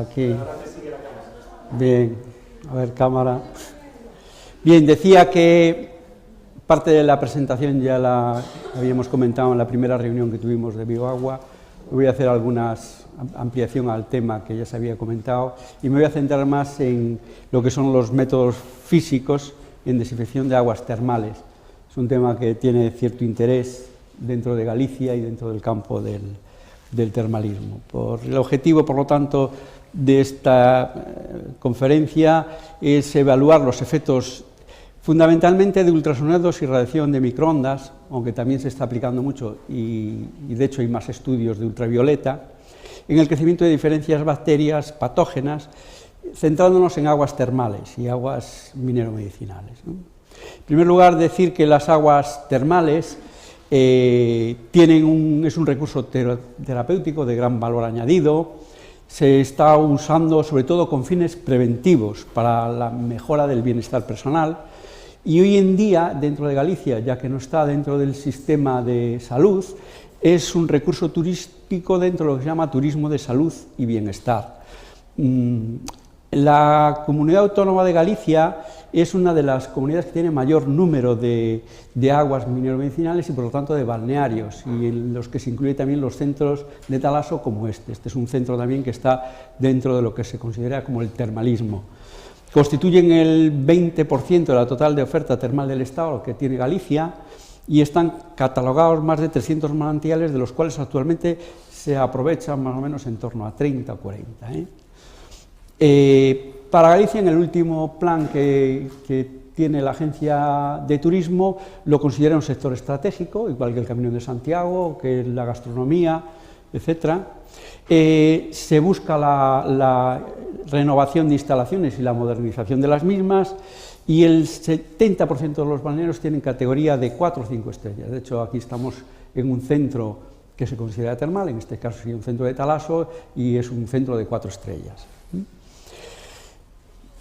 Aquí. Bien, a ver, cámara. Bien, decía que parte de la presentación ya la habíamos comentado en la primera reunión que tuvimos de Bioagua. Voy a hacer algunas ampliación al tema que ya se había comentado y me voy a centrar más en lo que son los métodos físicos en desinfección de aguas termales. Es un tema que tiene cierto interés dentro de Galicia y dentro del campo del termalismo. El objetivo, por lo tanto, de esta conferencia es evaluar los efectos fundamentalmente de ultrasonidos y radiación de microondas, aunque también se está aplicando mucho y de hecho hay más estudios de ultravioleta, en el crecimiento de diferentes bacterias patógenas, centrándonos en aguas termales y aguas mineromedicinales, ¿no? En primer lugar, decir que las aguas termales es un recurso terapéutico de gran valor añadido. Se está usando sobre todo con fines preventivos para la mejora del bienestar personal y hoy en día dentro de Galicia, ya que no está dentro del sistema de salud, es un recurso turístico dentro de lo que se llama turismo de salud y bienestar. La Comunidad Autónoma de Galicia es una de las comunidades que tiene mayor número de aguas mineromedicinales y por lo tanto de balnearios, y en los que se incluye también los centros de talaso como este. Este es un centro también que está dentro de lo que se considera como el termalismo. Constituyen el 20% de la total de oferta termal del Estado que tiene Galicia y están catalogados más de 300 manantiales, de los cuales actualmente se aprovechan más o menos en torno a 30 o 40. Para Galicia, en el último plan que tiene la Agencia de Turismo, lo considera un sector estratégico, igual que el Camino de Santiago, que la gastronomía, etc. Se busca la renovación de instalaciones y la modernización de las mismas, y el 70% de los balnearios tienen categoría de 4 o 5 estrellas. De hecho, aquí estamos en un centro que se considera termal, en este caso sí un centro de talaso, y es un centro de 4 estrellas.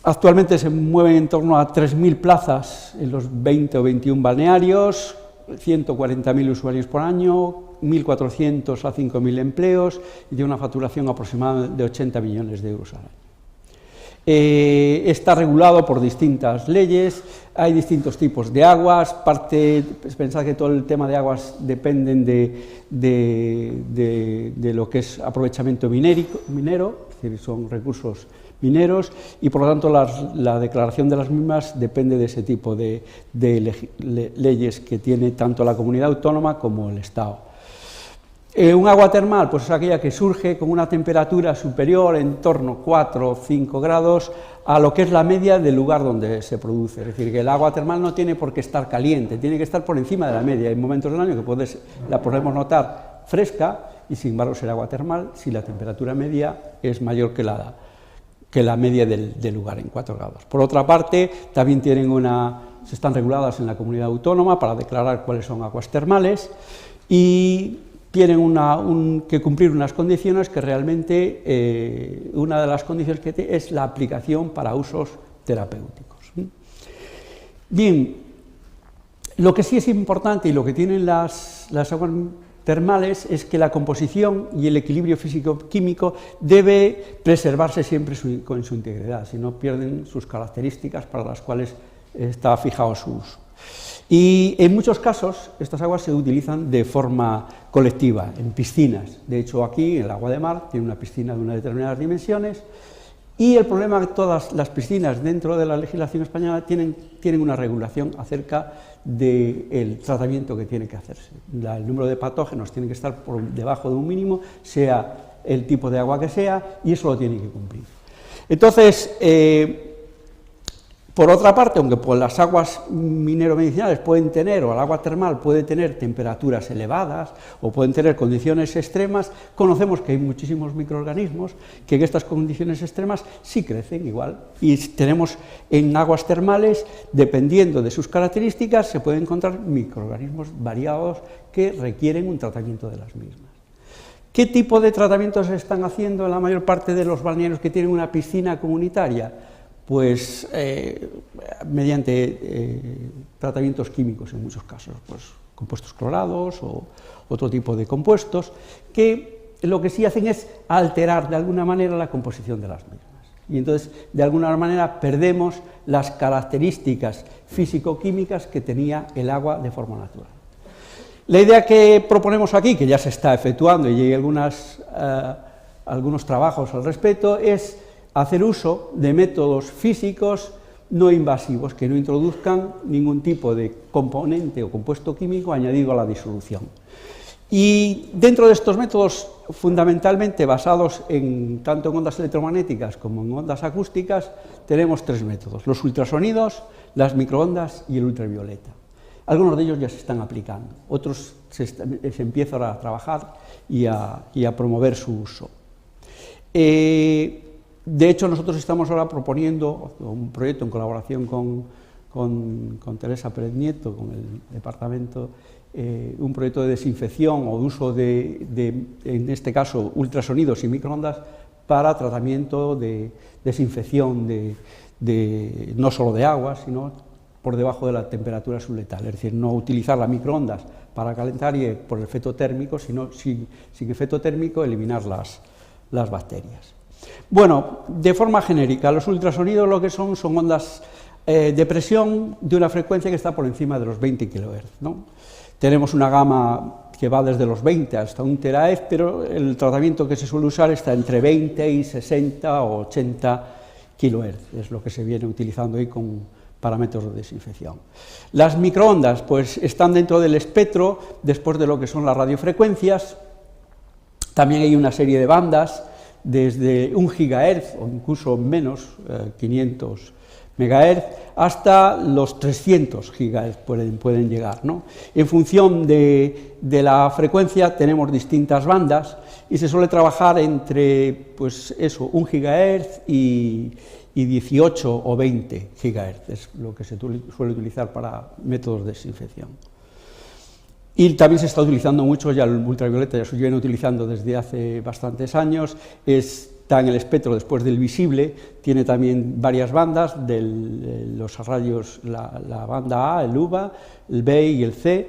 Actualmente se mueven en torno a 3.000 plazas en los 20 o 21 balnearios, 140.000 usuarios por año, 1.400 a 5.000 empleos y de una facturación aproximada de 80 millones de euros al año. Está regulado por distintas leyes, hay distintos tipos de aguas, pensad que todo el tema de aguas dependen de lo que es aprovechamiento minero, es decir, son recursos mineros, y por lo tanto la declaración de las mismas depende de ese tipo de leyes que tiene tanto la comunidad autónoma como el Estado. Un agua termal pues es aquella que surge con una temperatura superior, en torno a 4 o 5 grados, a lo que es la media del lugar donde se produce. Es decir, que el agua termal no tiene por qué estar caliente, tiene que estar por encima de la media. Hay momentos del año que la podemos notar fresca y sin embargo será agua termal si la temperatura media es mayor que la media del lugar, en 4 grados. Por otra parte, también se están reguladas en la comunidad autónoma para declarar cuáles son aguas termales y tienen que cumplir unas condiciones que realmente, una de las condiciones que es la aplicación para usos terapéuticos. Bien, lo que sí es importante y lo que tienen las aguas termales es que la composición y el equilibrio físico-químico debe preservarse siempre en su integridad, si no pierden sus características para las cuales está fijado su uso. Y en muchos casos estas aguas se utilizan de forma colectiva, en piscinas. De hecho, aquí el agua de mar tiene una piscina de unas determinadas dimensiones, y el problema es que todas las piscinas dentro de la legislación española tienen una regulación acerca del tratamiento que tiene que hacerse. El número de patógenos tiene que estar por debajo de un mínimo, sea el tipo de agua que sea, y eso lo tiene que cumplir. Entonces, por otra parte, aunque pues, las aguas mineromedicinales pueden tener, o el agua termal puede tener temperaturas elevadas, o pueden tener condiciones extremas, conocemos que hay muchísimos microorganismos que en estas condiciones extremas sí crecen igual. Y tenemos en aguas termales, dependiendo de sus características, se pueden encontrar microorganismos variados que requieren un tratamiento de las mismas. ¿Qué tipo de tratamientos se están haciendo en la mayor parte de los balnearios que tienen una piscina comunitaria? Pues mediante tratamientos químicos en muchos casos, pues compuestos clorados o otro tipo de compuestos que lo que sí hacen es alterar de alguna manera la composición de las mismas. Y entonces, de alguna manera, perdemos las características físico-químicas que tenía el agua de forma natural. La idea que proponemos aquí, que ya se está efectuando y hay algunos trabajos al respecto, es hacer uso de métodos físicos no invasivos, que no introduzcan ningún tipo de componente o compuesto químico añadido a la disolución. Y dentro de estos métodos, fundamentalmente basados tanto en ondas electromagnéticas como en ondas acústicas, tenemos tres métodos: los ultrasonidos, las microondas y el ultravioleta. Algunos de ellos ya se están aplicando, otros se empiezan a trabajar y a promover su uso. De hecho, nosotros estamos ahora proponiendo un proyecto en colaboración con Teresa Pérez Nieto, con el departamento, un proyecto de desinfección o de uso en este caso, ultrasonidos y microondas para tratamiento de desinfección no solo de agua, sino por debajo de la temperatura subletal, es decir, no utilizar las microondas para calentar y por el efecto térmico, sino sin efecto térmico eliminar las bacterias. Bueno, de forma genérica, los ultrasonidos lo que son ondas de presión de una frecuencia que está por encima de los 20 kHz, ¿no? Tenemos una gama que va desde los 20 hasta 1 terahertz, pero el tratamiento que se suele usar está entre 20 y 60 o 80 kHz, es lo que se viene utilizando ahí con parámetros de desinfección. Las microondas pues están dentro del espectro después de lo que son las radiofrecuencias. También hay una serie de bandas desde 1 GHz o incluso menos, 500 MHz, hasta los 300 GHz pueden llegar, ¿no? En función de la frecuencia tenemos distintas bandas y se suele trabajar entre, pues eso, 1 GHz y 18 o 20 GHz, es lo que se suele utilizar para métodos de desinfección. Y también se está utilizando mucho, ya el ultravioleta ya se viene utilizando desde hace bastantes años, está en el espectro después del visible, tiene también varias bandas, los rayos, la banda A, el UVA, el B y el C.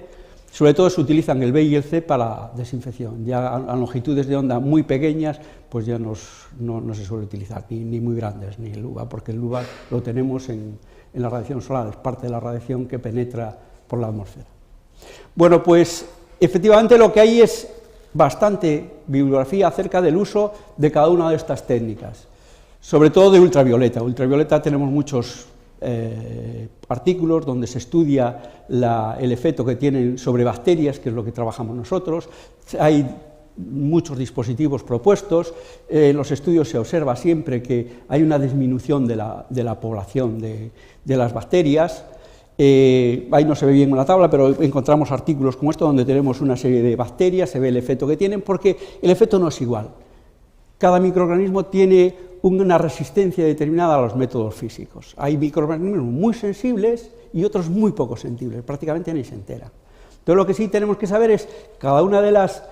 Sobre todo se utilizan el B y el C para desinfección, ya a longitudes de onda muy pequeñas, pues ya no se suele utilizar, ni muy grandes, ni el UVA, porque el UVA lo tenemos en la radiación solar, es parte de la radiación que penetra por la atmósfera. Bueno, pues efectivamente lo que hay es bastante bibliografía acerca del uso de cada una de estas técnicas, sobre todo de ultravioleta. Ultravioleta tenemos muchos artículos donde se estudia el efecto que tienen sobre bacterias, que es lo que trabajamos nosotros. Hay muchos dispositivos propuestos, en los estudios se observa siempre que hay una disminución de la población de las bacterias. Ahí no se ve bien en la tabla, pero encontramos artículos como esto donde tenemos una serie de bacterias, se ve el efecto que tienen, porque el efecto no es igual. Cada microorganismo tiene una resistencia determinada a los métodos físicos. Hay microorganismos muy sensibles y otros muy poco sensibles, prácticamente ni se entera. Entonces lo que sí tenemos que saber es cada una de las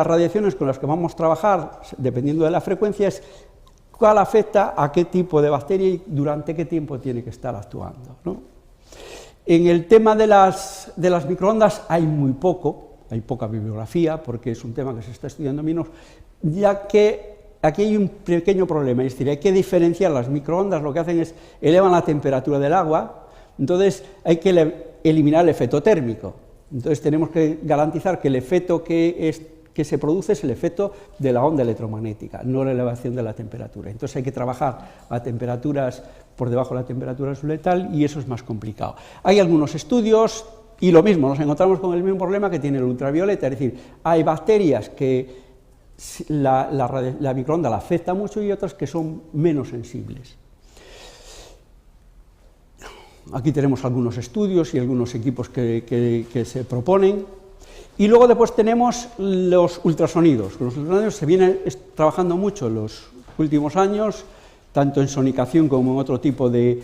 radiaciones con las que vamos a trabajar, dependiendo de la frecuencia, es cuál afecta a qué tipo de bacteria y durante qué tiempo tiene que estar actuando, ¿no? En el tema de las microondas hay poca bibliografía, porque es un tema que se está estudiando menos, ya que aquí hay un pequeño problema, es decir, hay que diferenciar las microondas, lo que hacen es elevan la temperatura del agua, entonces hay que eliminar el efecto térmico, entonces tenemos que garantizar que el efecto que se produce es el efecto de la onda electromagnética, no la elevación de la temperatura. Entonces hay que trabajar a temperaturas por debajo de la temperatura subletal y eso es más complicado. Hay algunos estudios y lo mismo, nos encontramos con el mismo problema que tiene el ultravioleta, es decir, hay bacterias que la microonda la afecta mucho y otras que son menos sensibles. Aquí tenemos algunos estudios y algunos equipos que se proponen. Y luego después tenemos los ultrasonidos. Los ultrasonidos se vienen trabajando mucho en los últimos años, tanto en sonicación como en otro tipo de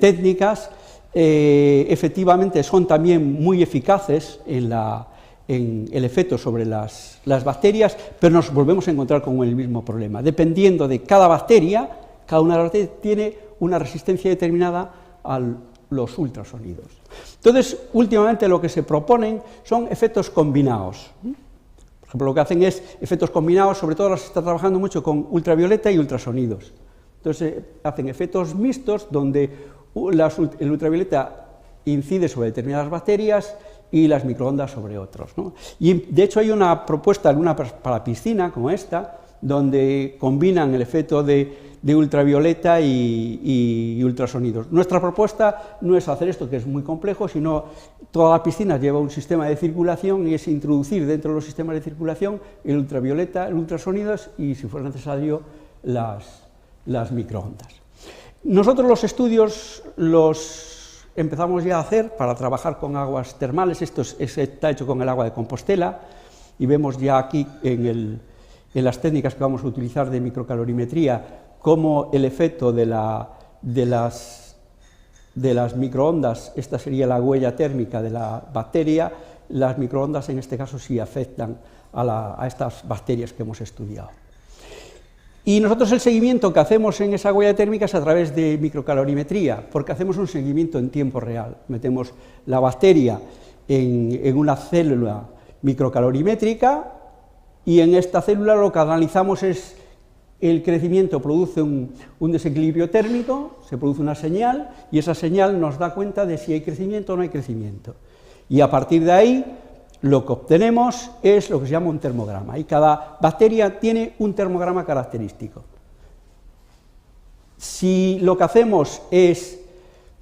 técnicas. Efectivamente son también muy eficaces en el efecto sobre las bacterias, pero nos volvemos a encontrar con el mismo problema. Dependiendo de cada bacteria, cada una de las bacterias tiene una resistencia determinada a los ultrasonidos. Entonces, últimamente lo que se proponen son efectos combinados. Por Por ejemplo, lo que hacen es efectos combinados, sobre todo se está trabajando mucho con ultravioleta y ultrasonidos. Entonces hacen efectos mixtos donde el ultravioleta incide sobre determinadas bacterias y las microondas sobre otros, ¿no? Y de hecho hay una propuesta para piscina como esta, donde combinan el efecto de ultravioleta y ultrasonidos. Nuestra propuesta no es hacer esto, que es muy complejo, sino toda la piscina lleva un sistema de circulación y es introducir dentro de los sistemas de circulación el ultravioleta, el ultrasonidos y, si fuera necesario, las microondas. Nosotros los estudios los empezamos ya a hacer para trabajar con aguas termales. Esto está hecho con el agua de Compostela y vemos ya aquí en las técnicas que vamos a utilizar de microcalorimetría cómo el efecto de las microondas, esta sería la huella térmica de la bacteria, las microondas en este caso sí afectan a estas bacterias que hemos estudiado. Y nosotros el seguimiento que hacemos en esa huella térmica es a través de microcalorimetría, porque hacemos un seguimiento en tiempo real. Metemos la bacteria en una célula microcalorimétrica y en esta célula lo que analizamos es el crecimiento, produce un desequilibrio térmico, se produce una señal y esa señal nos da cuenta de si hay crecimiento o no hay crecimiento. Y a partir de ahí lo que obtenemos es lo que se llama un termograma, y cada bacteria tiene un termograma característico. Si lo que hacemos es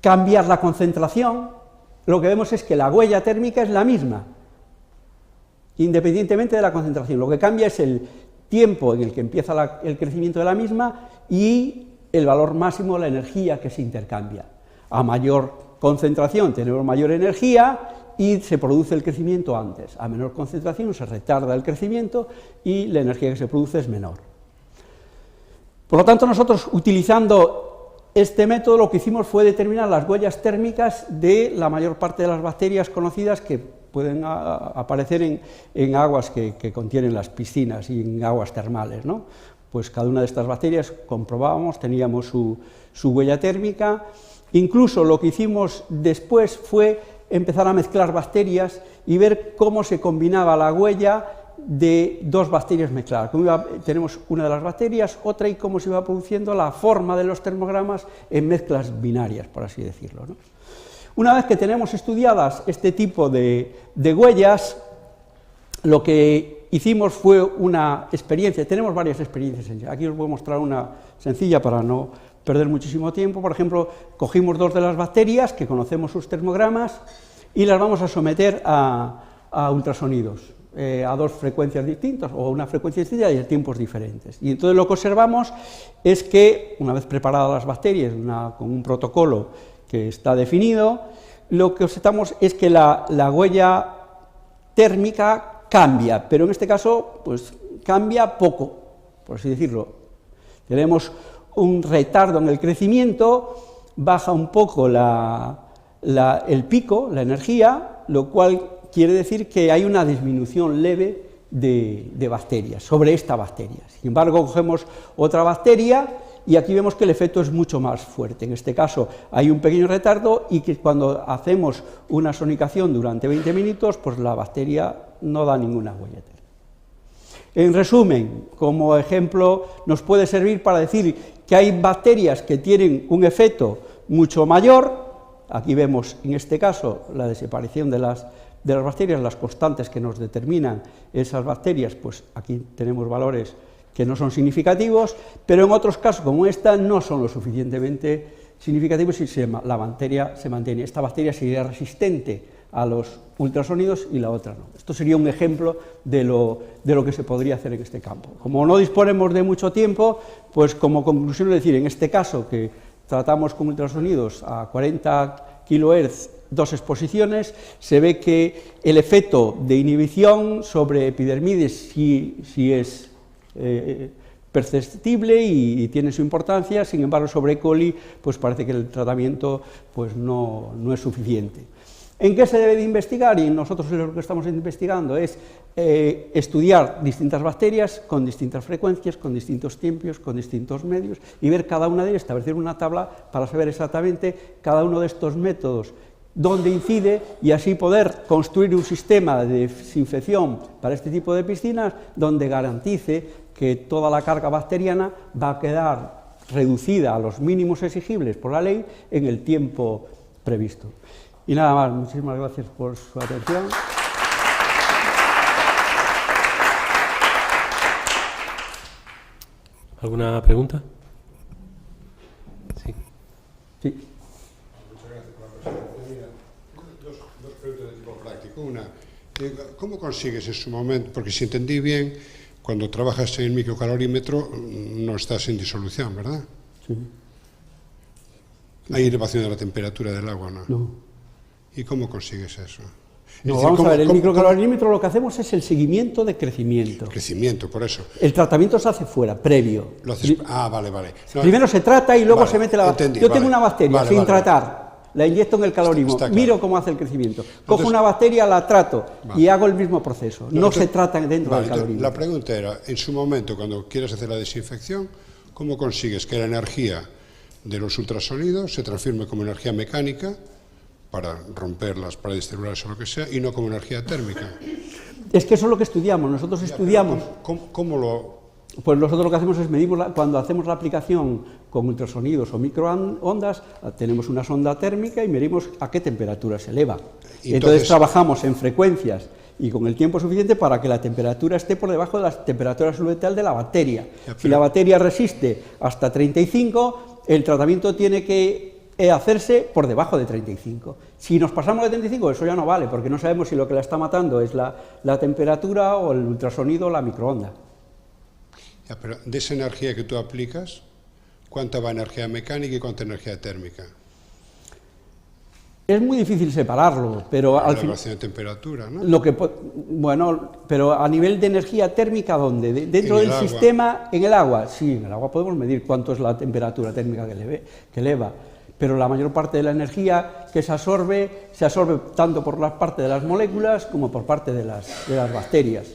cambiar la concentración, lo que vemos es que la huella térmica es la misma, independientemente de la concentración. Lo que cambia es el tiempo en el que empieza el crecimiento de la misma y el valor máximo, la energía que se intercambia. A mayor concentración tenemos mayor energía y se produce el crecimiento antes. A menor concentración se retarda el crecimiento y la energía que se produce es menor. Por lo tanto, nosotros, utilizando este método, lo que hicimos fue determinar las huellas térmicas de la mayor parte de las bacterias conocidas que pueden aparecer en aguas que contienen las piscinas y en aguas termales, ¿no? Pues cada una de estas bacterias comprobábamos, teníamos su huella térmica. Incluso lo que hicimos después fue empezar a mezclar bacterias y ver cómo se combinaba la huella de dos bacterias mezcladas. Tenemos una de las bacterias, otra, y cómo se iba produciendo la forma de los termogramas en mezclas binarias, por así decirlo, ¿no? Una vez que tenemos estudiadas este tipo de huellas, lo que hicimos fue una experiencia. Tenemos varias experiencias. Aquí os voy a mostrar una sencilla para no perder muchísimo tiempo. Por ejemplo, cogimos dos de las bacterias que conocemos sus termogramas y las vamos a someter a ultrasonidos, a dos frecuencias distintas o a una frecuencia distinta y a tiempos diferentes. Y entonces lo que observamos es que, una vez preparadas las bacterias con un protocolo que está definido, lo que observamos es que la huella térmica cambia, pero en este caso pues cambia poco, por así decirlo. Tenemos un retardo en el crecimiento, baja un poco el pico, la energía, lo cual quiere decir que hay una disminución leve de bacterias, sobre esta bacteria. Sin embargo, cogemos otra bacteria y aquí vemos que el efecto es mucho más fuerte. En este caso hay un pequeño retardo y que cuando hacemos una sonicación durante 20 minutos, pues la bacteria no da ninguna huella térmica. En resumen, como ejemplo, nos puede servir para decir que hay bacterias que tienen un efecto mucho mayor. Aquí vemos, en este caso, la desaparición de las bacterias, las constantes que nos determinan esas bacterias, pues aquí tenemos valores que no son significativos, pero en otros casos, como esta, no son lo suficientemente significativos y la bacteria se mantiene. Esta bacteria sería resistente a los ultrasonidos y la otra no. Esto sería un ejemplo de lo que se podría hacer en este campo. Como no disponemos de mucho tiempo, pues como conclusión es decir, en este caso que tratamos con ultrasonidos a 40 kHz, dos exposiciones, se ve que el efecto de inhibición sobre epidermides sí es perceptible y tiene su importancia. Sin embargo, sobre E. coli pues parece que el tratamiento pues no es suficiente. ¿En qué se debe de investigar? Y nosotros lo que estamos investigando es estudiar distintas bacterias con distintas frecuencias, con distintos tiempos, con distintos medios, y ver cada una de ellas, establecer una tabla para saber exactamente cada uno de estos métodos dónde incide y así poder construir un sistema de desinfección para este tipo de piscinas donde garantice que toda la carga bacteriana va a quedar reducida a los mínimos exigibles por la ley en el tiempo previsto. Y nada más, muchísimas gracias por su atención. ¿Alguna pregunta? Sí. Sí. Muchas gracias por la presentación. Dos preguntas de tipo práctico. Una, ¿cómo consigues en su momento? Porque si entendí bien, cuando trabajas en el microcalorímetro no estás en disolución, ¿verdad? Sí. Hay elevación de la temperatura del agua, ¿no? No. ¿Y cómo consigues eso? No, vamos a ver, el microcalorímetro lo que hacemos es el seguimiento de crecimiento. Crecimiento, por eso. El tratamiento se hace fuera, previo. Lo haces, vale. No, primero se trata y luego vale, se mete la bacteria. Yo tengo una bacteria sin tratar, la inyecto en el calorímetro, claro. miro cómo hace el crecimiento. Cojo una bacteria, la trato y hago el mismo proceso. No se trata dentro del calorímetro. La pregunta era, en su momento, cuando quieres hacer la desinfección, ¿cómo consigues que la energía de los ultrasonidos se transforme como energía mecánica para romper las paredes celulares o lo que sea, y no como energía térmica? Es que eso es lo que estudiamos. Nosotros estudiamos... ¿Cómo lo...? Pues nosotros lo que hacemos es medimos, cuando hacemos la aplicación con ultrasonidos o microondas, tenemos una sonda térmica y medimos a qué temperatura se eleva. Entonces trabajamos en frecuencias y con el tiempo suficiente para que la temperatura esté por debajo de la temperatura absoluta de la bacteria. Si la bacteria resiste hasta 35, el tratamiento tiene que hacerse por debajo de 35. Si nos pasamos de 35, eso ya no vale, porque no sabemos si lo que la está matando es la temperatura o el ultrasonido o la microonda. Ya, pero de esa energía que tú aplicas, ¿cuánta va energía mecánica y cuánta energía térmica? Es muy difícil separarlo, pero al final... La de temperatura, ¿no? Bueno, pero a nivel de energía térmica, ¿dónde? Dentro del sistema, en el agua. Sí, en el agua podemos medir cuánto es la temperatura térmica que eleva. Pero la mayor parte de la energía que se absorbe tanto por la parte de las moléculas como por parte de las bacterias.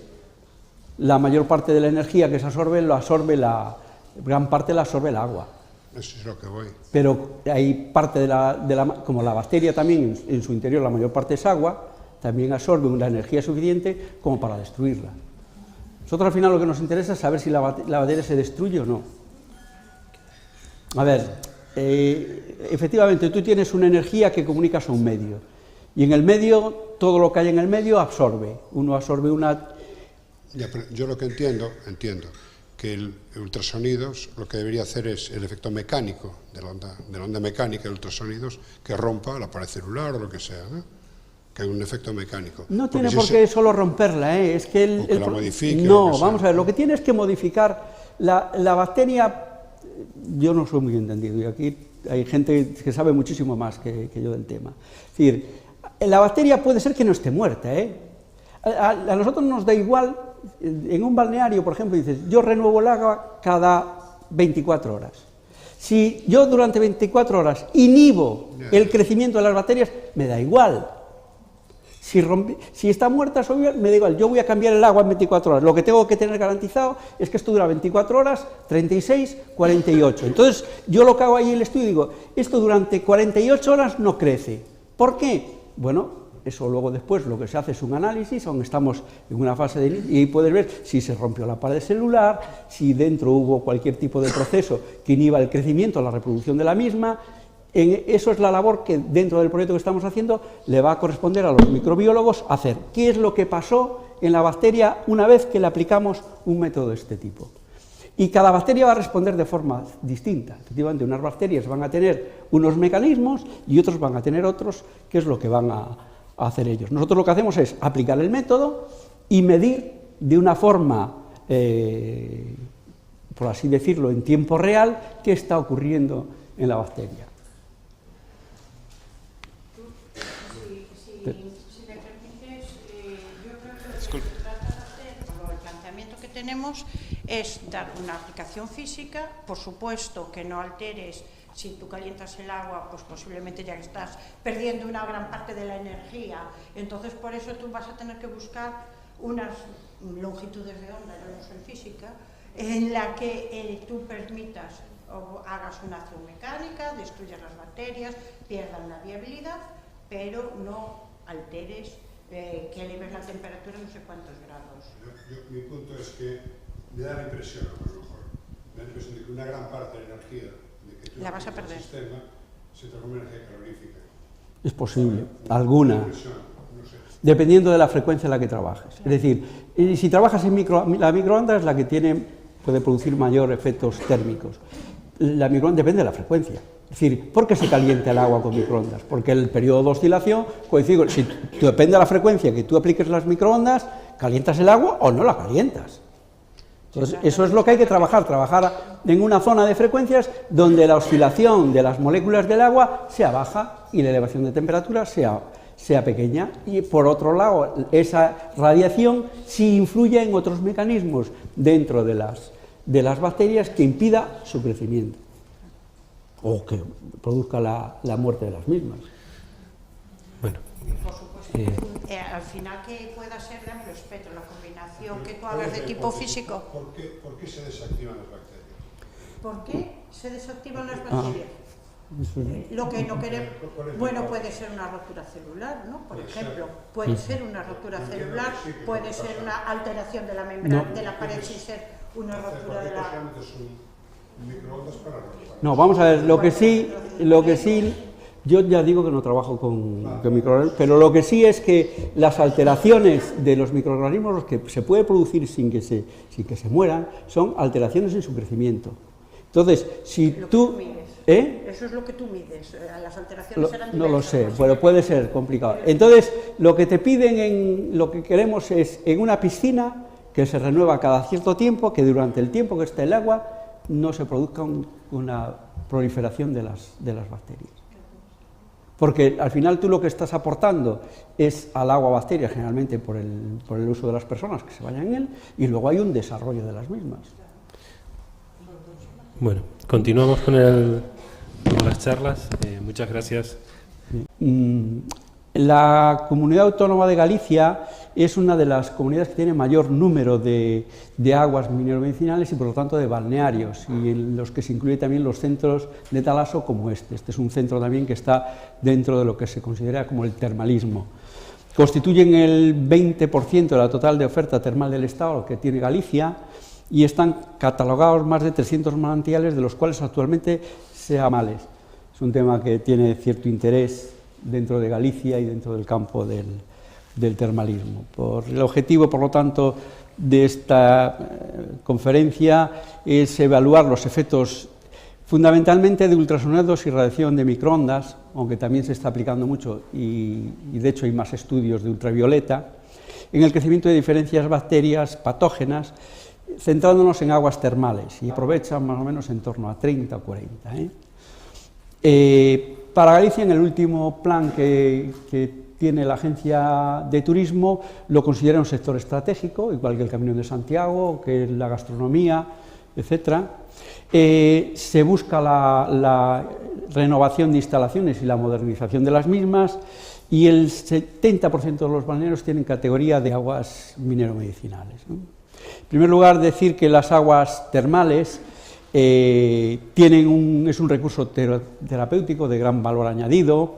La mayor parte de la energía que se absorbe, gran parte la absorbe el agua. Eso es lo que voy. Pero hay parte como la bacteria también en su interior, la mayor parte es agua, también absorbe una energía suficiente como para destruirla. Nosotros al final lo que nos interesa es saber si la bacteria se destruye o no. A ver, efectivamente tú tienes una energía que comunicas a un medio, y en el medio, todo lo que hay en el medio absorbe. Uno absorbe una... Ya, pero yo lo que entiendo que el ultrasonidos lo que debería hacer es el efecto mecánico de la onda mecánica de ultrasonidos que rompa la pared celular o lo que sea, ¿no? Que hay un efecto mecánico. No tiene por qué solo romperla, es que la modifique. No, vamos a ver, lo que tiene es que modificar la bacteria. Yo no soy muy entendido y aquí hay gente que sabe muchísimo más que yo del tema. Es decir, la bacteria puede ser que no esté muerta, A nosotros nos da igual. En un balneario, por ejemplo, dices, yo renuevo el agua cada 24 horas. Si yo durante 24 horas inhibo el crecimiento de las bacterias, me da igual. Si está muerta, me da igual. Yo voy a cambiar el agua en 24 horas. Lo que tengo que tener garantizado es que esto dura 24 horas, 36, 48. Entonces, yo lo que hago ahí en el estudio digo, esto durante 48 horas no crece. ¿Por qué? Bueno, eso luego después lo que se hace es un análisis, aunque estamos en una fase de... y puedes ver si se rompió la pared celular, si dentro hubo cualquier tipo de proceso que inhiba el crecimiento, la reproducción de la misma. Eso es la labor que dentro del proyecto que estamos haciendo le va a corresponder a los microbiólogos hacer. ¿Qué es lo que pasó en la bacteria una vez que le aplicamos un método de este tipo? Y cada bacteria va a responder de forma distinta. Efectivamente, unas bacterias van a tener unos mecanismos y otros van a tener otros, que es lo que van a hacer ellos. Nosotros lo que hacemos es aplicar el método y medir de una forma, por así decirlo, en tiempo real, qué está ocurriendo en la bacteria. Si me permites, yo creo que lo que se trata de hacer, o el planteamiento que tenemos, es dar una aplicación física, por supuesto que no alteres. Si tú calientas el agua, pues posiblemente ya estás perdiendo una gran parte de la energía. Entonces, por eso tú vas a tener que buscar unas longitudes de onda, yo no soy física, en la que tú permitas o hagas una acción mecánica, destruyas las bacterias, pierdan la viabilidad, pero no alteres que eleves la temperatura no sé cuántos grados. Mi punto es que me da la impresión, a lo mejor, me da la impresión de que una gran parte de la energía de que tú la vas a perder. El sistema se transforma en energía calorífica. Es posible, alguna. No sé. Dependiendo de la frecuencia en la que trabajes. Es decir, si trabajas en la microonda es la que puede producir mayor efectos térmicos. La microonda depende de la frecuencia. Es decir, ¿por qué se calienta el agua con microondas? Porque el periodo de oscilación coincide, si depende de la frecuencia que tú apliques las microondas, ¿calientas el agua o no la calientas? Entonces, eso es lo que hay que trabajar en una zona de frecuencias donde la oscilación de las moléculas del agua sea baja y la elevación de temperatura sea pequeña. Y por otro lado, esa radiación sí influye en otros mecanismos dentro de las bacterias que impida su crecimiento o que produzca la muerte de las mismas. Bueno. Por supuesto, al final que pueda ser de amplio espectro, la combinación que tú hagas de tipo físico. ¿Por qué se desactivan las bacterias? ¿Por qué se desactivan las bacterias? Lo que no queremos, bueno, puede ser una rotura celular, ¿no? Por ejemplo, puede ser una rotura celular, puede ser una alteración de la membrana, de la pared sin ser una rotura de la... No, vamos a ver, lo que sí, yo ya digo que no trabajo con microorganismos, pero lo que sí es que las alteraciones de los microorganismos, los que se puede producir sin que se mueran, son alteraciones en su crecimiento. Entonces, si tú... Eso es lo que tú mides, las alteraciones serán diversas. No lo sé, pero puede ser complicado. Entonces, lo que te piden, lo que queremos es en una piscina que se renueva cada cierto tiempo, que durante el tiempo que esté el agua no se produzca una proliferación de las bacterias. Porque al final tú lo que estás aportando es al agua bacterias, generalmente por el uso de las personas que se bañan en él, y luego hay un desarrollo de las mismas. Bueno, continuamos con las charlas. Muchas gracias. La Comunidad Autónoma de Galicia es una de las comunidades que tiene mayor número de aguas mineromedicinales y por lo tanto de balnearios, y en los que se incluye también los centros de talaso como este. Este es un centro también que está dentro de lo que se considera como el termalismo. Constituyen el 20% de la total de oferta termal del Estado que tiene Galicia, y están catalogados más de 300 manantiales, de los cuales actualmente se males. Es un tema que tiene cierto interés dentro de Galicia y dentro del campo del termalismo. El objetivo, por lo tanto, de esta conferencia es evaluar los efectos fundamentalmente de ultrasonidos y radiación de microondas, aunque también se está aplicando mucho y de hecho hay más estudios de ultravioleta, en el crecimiento de diferentes bacterias patógenas, centrándonos en aguas termales, y aprovechan más o menos en torno a 30 o 40. Para Galicia, en el último plan que tiene la Agencia de Turismo, lo considera un sector estratégico, igual que el Camino de Santiago, que la gastronomía, etc. Se busca la renovación de instalaciones y la modernización de las mismas, y el 70% de los balnearios tienen categoría de aguas mineromedicinales, ¿no? En primer lugar, decir que las aguas termales es un recurso terapéutico de gran valor añadido.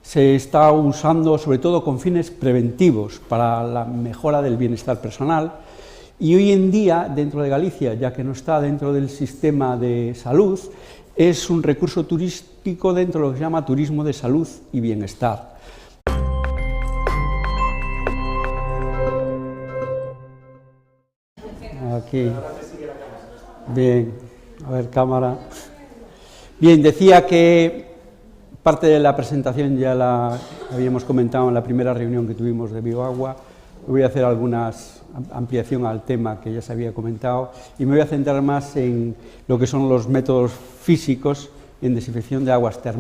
Se está usando sobre todo con fines preventivos para la mejora del bienestar personal, y hoy en día dentro de Galicia, ya que no está dentro del sistema de salud, es un recurso turístico dentro de lo que se llama turismo de salud y bienestar. Aquí. Bien, a ver, cámara. Bien, decía que parte de la presentación ya la habíamos comentado en la primera reunión que tuvimos de Bioagua. Voy a hacer algunas ampliación al tema que ya se había comentado y me voy a centrar más en lo que son los métodos físicos en desinfección de aguas termales.